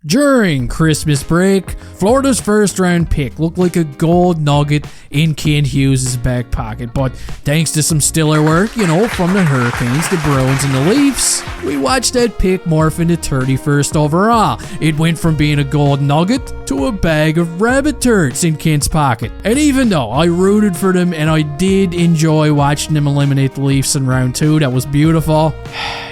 During Christmas break, Florida's first round pick looked like a gold nugget in Kent Hughes' back pocket, but thanks to some stellar work, from the Hurricanes, the Bruins, and the Leafs, we watched that pick morph into 31st overall. It went from being a gold nugget to a bag of rabbit turds in Kent's pocket. And even though I rooted for them and I did enjoy watching them eliminate the Leafs in round 2, that was beautiful,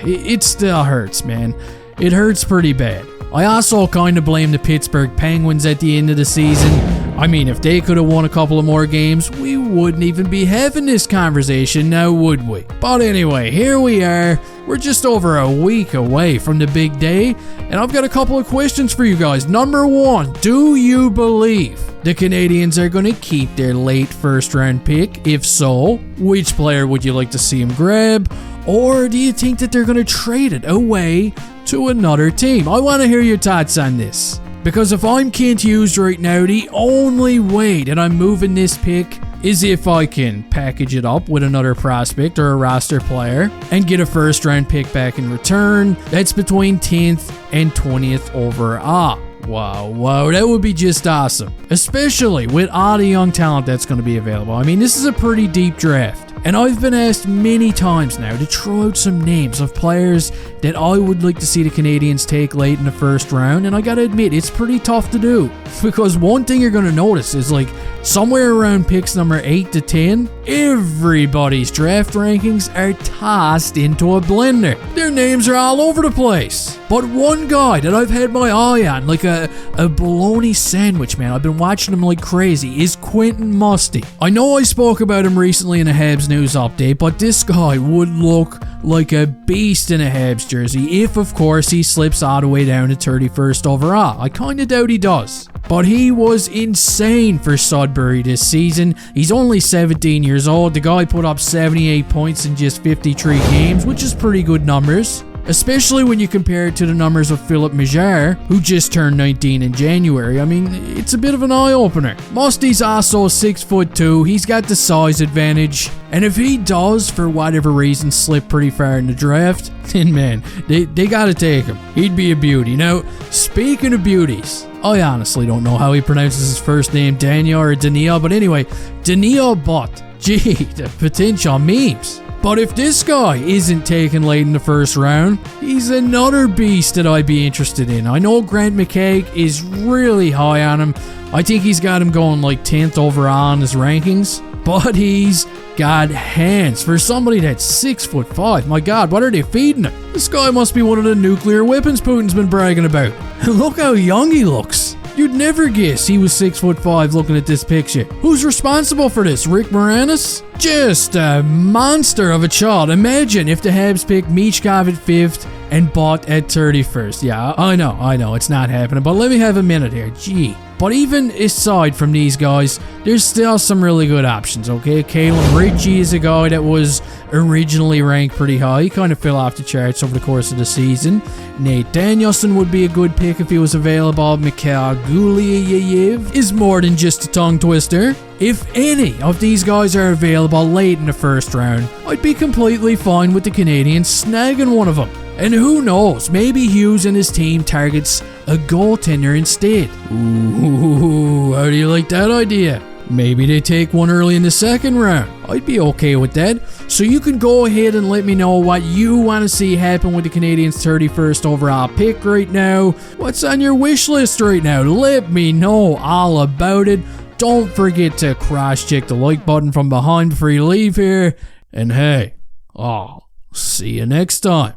it still hurts, man. It hurts pretty bad. I also kind of blame the Pittsburgh Penguins at the end of the season. I mean, if they could have won a couple of more games, we wouldn't even be having this conversation now, would we? But anyway, here we are. We're just over a week away from the big day, and I've got a couple of questions for you guys. Number 1, do you believe the Canadiens are going to keep their late first round pick? If so, which player would you like to see them grab? Or do you think that they're going to trade it away to another team? I want to hear your thoughts on this. Because if I'm Kent Hughes right now, the only way that I'm moving this pick is if I can package it up with another prospect or a roster player and get a first round pick back in return. That's between 10th and 20th overall. Wow, that would be just awesome. Especially with all the young talent that's going to be available. I mean, this is a pretty deep draft. And I've been asked many times now to throw out some names of players that I would like to see the Canadiens take late in the first round, and I gotta admit, it's pretty tough to do. Because one thing you're gonna notice is somewhere around picks number 8 to 10, everybody's draft rankings are tossed into a blender. Their names are all over the place. But one guy that I've had my eye on, like a bologna sandwich, man, I've been watching him like crazy, is Quentin Musty. I know I spoke about him recently in a Habs news update, but this guy would look like a beast in a Habs jersey if, of course, he slips all the way down to 31st overall. I kinda doubt he does. But he was insane for Sudbury this season. He's only 17 years old. The guy put up 78 points in just 53 games, which is pretty good numbers. Especially when you compare it to the numbers of Philip Majer, who just turned 19 in January. I mean, it's a bit of an eye-opener. Musty's also 6'2", he's got the size advantage, and if he does, for whatever reason, slip pretty far in the draft, then man, they gotta take him. He'd be a beauty. Now, speaking of beauties, I honestly don't know how he pronounces his first name, Daniel or Daniel, but anyway, Daniel Butt. Gee, the potential memes. But if this guy isn't taken late in the first round, he's another beast that I'd be interested in. I know Grant McKegg is really high on him. I think he's got him going 10th overall in his rankings. But he's got hands. For somebody that's 6'5", my God, what are they feeding him? This guy must be one of the nuclear weapons Putin's been bragging about. Look how young he looks. You'd never guess he was 6'5" looking at this picture. Who's responsible for this? Rick Moranis? Just a monster of a child. Imagine if the Habs picked Michkov at 5th and Butt at 31st. Yeah, I know, it's not happening, but let me have a minute here. Gee. But even aside from these guys, there's still some really good options, okay? Kalen Ritchie is a guy that was originally ranked pretty high. He kind of fell off the charts over the course of the season. Nate Danielson would be a good pick if he was available. Mikhail Gulyayev is more than just a tongue twister. If any of these guys are available late in the first round, I'd be completely fine with the Canadiens snagging one of them. And who knows, maybe Hughes and his team targets a goaltender instead. Ooh, how do you like that idea? Maybe they take one early in the second round. I'd be okay with that. So you can go ahead and let me know what you want to see happen with the Canadiens' 31st overall pick right now. What's on your wish list right now? Let me know all about it. Don't forget to cross-check the like button from behind before you leave here. And hey, I'll see you next time.